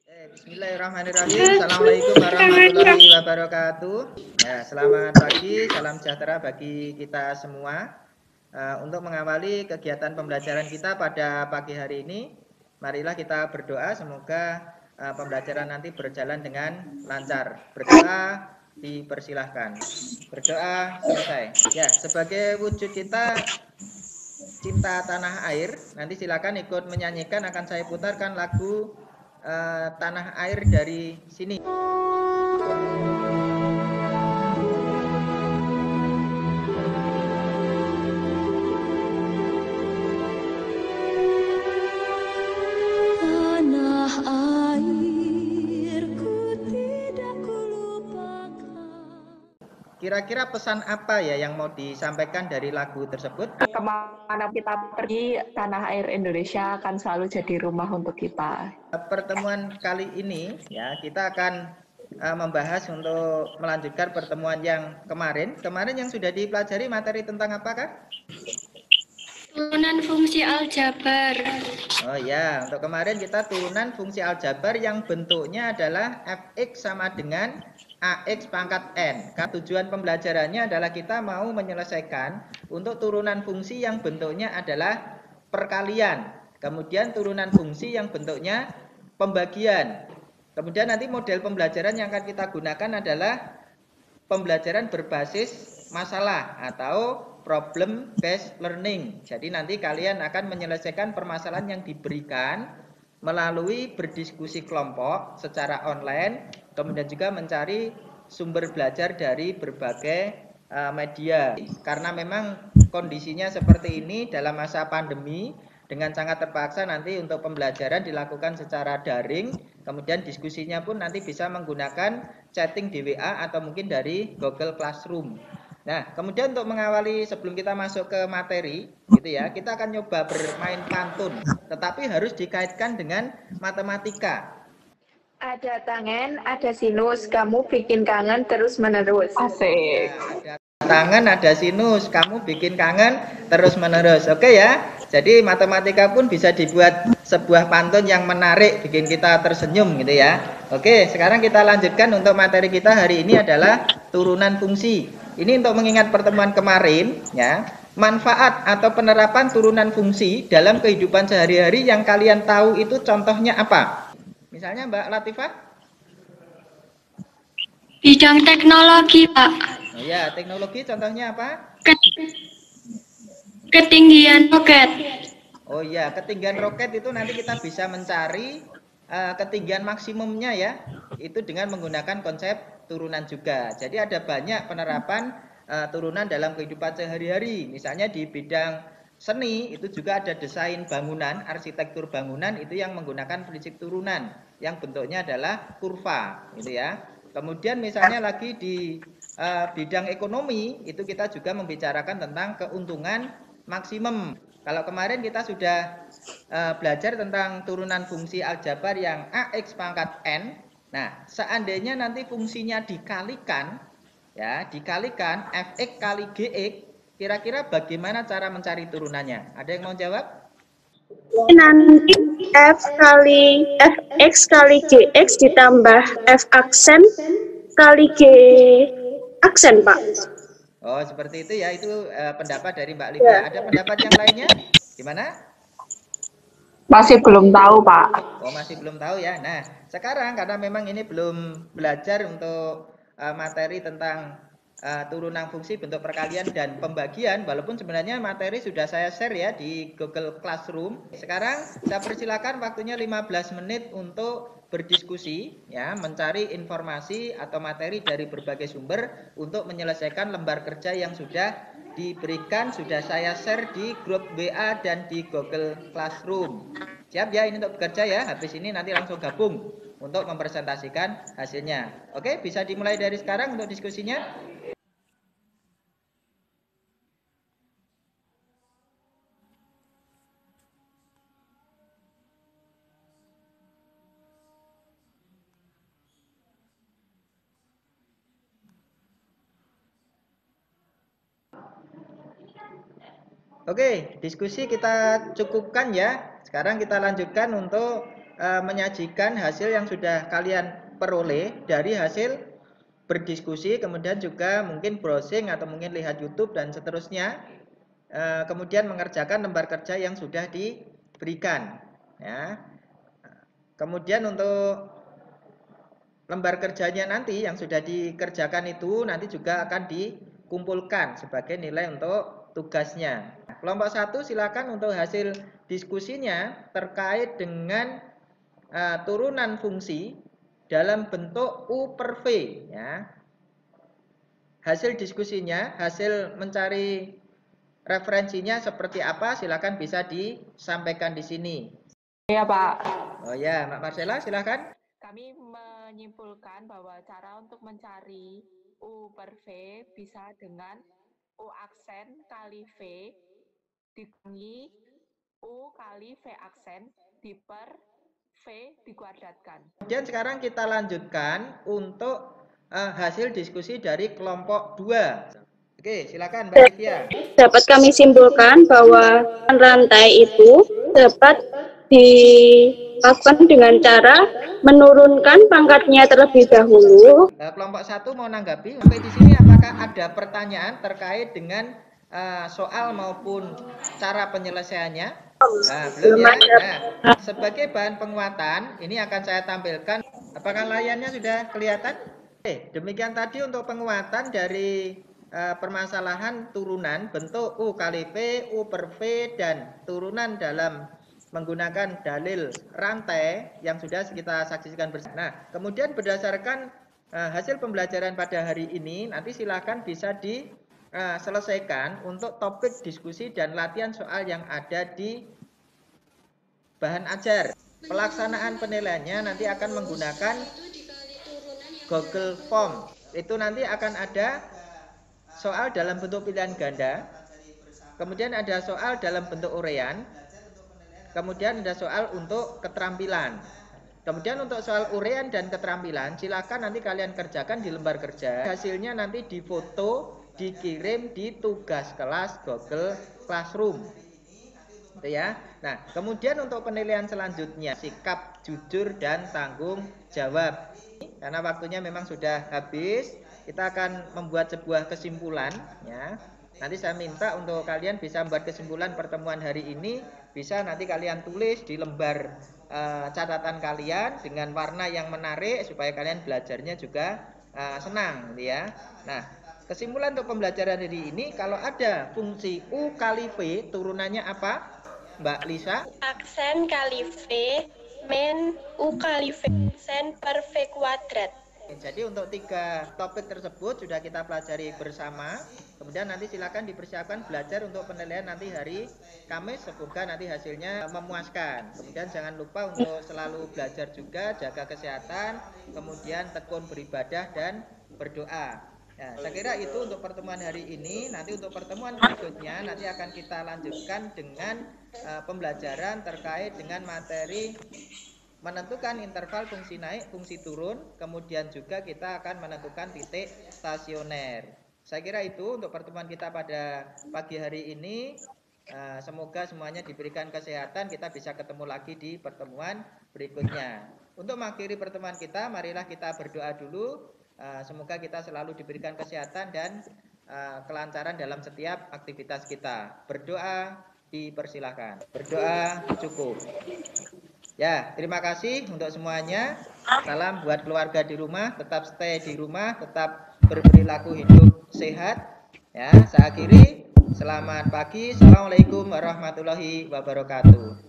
Bismillahirrahmanirrahim. Assalamualaikum warahmatullahi wabarakatuh. Ya, selamat pagi, salam sejahtera bagi kita semua. Untuk mengawali kegiatan pembelajaran kita pada pagi hari ini, marilah kita berdoa semoga pembelajaran nanti berjalan dengan lancar. Berdoa dipersilahkan. Berdoa selesai. Ya, sebagai wujud kita cinta tanah air, nanti silakan ikut menyanyikan, akan saya putarkan lagu tanah air dari sini. Tanah airku tidak kulupakan. Kira-kira pesan apa ya yang mau disampaikan dari lagu tersebut? Kemana kita pergi, tanah air Indonesia akan selalu jadi rumah untuk kita. Pertemuan kali ini ya kita akan membahas untuk melanjutkan pertemuan yang kemarin. Kemarin yang sudah dipelajari materi tentang apakah? Turunan fungsi aljabar. Oh ya, untuk kemarin kita turunan fungsi aljabar yang bentuknya adalah fx sama dengan ax pangkat n. Tujuan pembelajarannya adalah kita mau menyelesaikan untuk turunan fungsi yang bentuknya adalah perkalian. Kemudian turunan fungsi yang bentuknya pembagian. Kemudian nanti model pembelajaran yang akan kita gunakan adalah pembelajaran berbasis masalah atau problem based learning. Jadi nanti kalian akan menyelesaikan permasalahan yang diberikan melalui berdiskusi kelompok secara online, kemudian juga mencari sumber belajar dari berbagai media. Karena memang kondisinya seperti ini dalam masa pandemi, dengan sangat terpaksa nanti untuk pembelajaran dilakukan secara daring, kemudian diskusinya pun nanti bisa menggunakan chatting di WA atau mungkin dari Google Classroom. Nah, kemudian untuk mengawali sebelum kita masuk ke materi, gitu ya, kita akan nyoba bermain pantun, tetapi harus dikaitkan dengan matematika. Ada tangan, ada sinus, kamu bikin kangen terus-menerus. Asik. Ya, ada tangan, ada sinus, kamu bikin kangen terus-menerus. Oke ya? Jadi matematika pun bisa dibuat sebuah pantun yang menarik, bikin kita tersenyum gitu ya. Oke, sekarang kita lanjutkan untuk materi kita hari ini adalah turunan fungsi. Ini untuk mengingat pertemuan kemarin ya. Manfaat atau penerapan turunan fungsi dalam kehidupan sehari-hari yang kalian tahu itu contohnya apa? Misalnya Mbak Latifah? Bidang teknologi, Pak. Oh ya, teknologi contohnya apa? Ketinggian roket. Oh iya, ketinggian roket itu nanti kita bisa mencari ketinggian maksimumnya ya. Itu dengan menggunakan konsep turunan juga. Jadi ada banyak penerapan turunan dalam kehidupan sehari-hari. Misalnya di bidang seni itu juga ada desain bangunan, arsitektur bangunan itu yang menggunakan prinsip turunan yang bentuknya adalah kurva, gitu ya. Kemudian misalnya lagi di bidang ekonomi itu kita juga membicarakan tentang keuntungan maksimum. Kalau kemarin kita sudah belajar tentang turunan fungsi aljabar yang ax pangkat n. Nah, seandainya nanti fungsinya dikalikan, ya dikalikan fx kali gx, kira-kira bagaimana cara mencari turunannya? Ada yang mau jawab? Nanti fx kali gx ditambah f aksen kali g aksen, Pak. Oh, seperti itu ya. Itu pendapat dari Mbak Livia. Ada pendapat yang lainnya? Gimana? Masih belum tahu, Pak. Oh, masih belum tahu ya. Nah, sekarang karena memang ini belum belajar untuk materi tentang turunan fungsi, bentuk perkalian dan pembagian, walaupun sebenarnya materi sudah saya share ya di Google Classroom. Sekarang saya persilakan waktunya 15 menit untuk berdiskusi ya, mencari informasi atau materi dari berbagai sumber untuk menyelesaikan lembar kerja yang sudah diberikan, sudah saya share di grup WA dan di Google Classroom. Siap ya ini untuk bekerja ya. Habis ini nanti langsung gabung untuk mempresentasikan hasilnya. Oke, bisa dimulai dari sekarang untuk diskusinya. Oke, diskusi kita cukupkan ya. Sekarang kita lanjutkan untuk menyajikan hasil yang sudah kalian peroleh dari hasil berdiskusi, kemudian juga mungkin browsing atau mungkin lihat YouTube dan seterusnya. Kemudian mengerjakan lembar kerja yang sudah diberikan. Ya. Kemudian untuk lembar kerjanya nanti yang sudah dikerjakan itu nanti juga akan dikumpulkan sebagai nilai untuk tugasnya. Kelompok 1 silakan untuk hasil diskusinya terkait dengan turunan fungsi dalam bentuk U per V. Ya. Hasil diskusinya, hasil mencari referensinya seperti apa, silakan bisa disampaikan di sini. Ya, Pak. Oh ya, Mbak Marcella silakan. Kami menyimpulkan bahwa cara untuk mencari U per V bisa dengan U aksen kali V dikurangi U kali V aksen per V dikuadratkan. Kemudian sekarang kita lanjutkan untuk hasil diskusi dari kelompok 2. Oke, silakan Mbak Livia. Dapat kami simpulkan bahwa rantai itu dapat dilakukan dengan cara menurunkan pangkatnya terlebih dahulu. Kelompok 1 mau nanggapi. Sampai di sini apakah ada pertanyaan terkait dengan soal maupun cara penyelesaiannya? Belum ya. Nah, sebagai bahan penguatan, ini akan saya tampilkan. Apakah layarnya sudah kelihatan? Oke, demikian tadi untuk penguatan dari permasalahan turunan bentuk U kali V, U per V, dan turunan dalam menggunakan dalil rantai yang sudah kita saksikan bersama. Nah, kemudian berdasarkan hasil pembelajaran pada hari ini, nanti silakan bisa diselesaikan untuk topik diskusi dan latihan soal yang ada di bahan ajar. Pelaksanaan penilaiannya nanti akan menggunakan Google Form. Itu nanti akan ada soal dalam bentuk pilihan ganda, kemudian ada soal dalam bentuk urean, kemudian ada soal untuk keterampilan. Kemudian untuk soal urean dan keterampilan, silakan nanti kalian kerjakan di lembar kerja. Hasilnya nanti difoto, dikirim di tugas kelas Google Classroom. Gitu ya. Nah, kemudian untuk penilaian selanjutnya, sikap jujur dan tanggung jawab. Karena waktunya memang sudah habis, kita akan membuat sebuah kesimpulan. Ya. Nanti saya minta untuk kalian bisa membuat kesimpulan pertemuan hari ini. Bisa nanti kalian tulis di lembar catatan kalian dengan warna yang menarik supaya kalian belajarnya juga senang. Ya. Nah, kesimpulan untuk pembelajaran hari ini, kalau ada fungsi U kali V, turunannya apa? Mbak Lisa? Aksen kali V min U kali V aksen per V kuadrat. Jadi untuk 3 topik tersebut sudah kita pelajari bersama. Kemudian nanti silakan dipersiapkan belajar untuk penilaian nanti hari Kamis. Semoga nanti hasilnya memuaskan. Kemudian jangan lupa untuk selalu belajar juga, jaga kesehatan, kemudian tekun beribadah dan berdoa. Ya, saya kira itu untuk pertemuan hari ini. Nanti untuk pertemuan berikutnya nanti akan kita lanjutkan dengan pembelajaran terkait dengan materi menentukan interval fungsi naik, fungsi turun, kemudian juga kita akan menentukan titik stasioner. Saya kira itu untuk pertemuan kita pada pagi hari ini. Semoga semuanya diberikan kesehatan, kita bisa ketemu lagi di pertemuan berikutnya. Untuk mengakhiri pertemuan kita, marilah kita berdoa dulu. Semoga kita selalu diberikan kesehatan dan kelancaran dalam setiap aktivitas kita. Berdoa dipersilahkan. Berdoa cukup. Ya, terima kasih untuk semuanya. Salam buat keluarga di rumah, tetap stay di rumah, tetap berperilaku hidup sehat. Ya, saya akhiri. Selamat pagi. Assalamualaikum warahmatullahi wabarakatuh.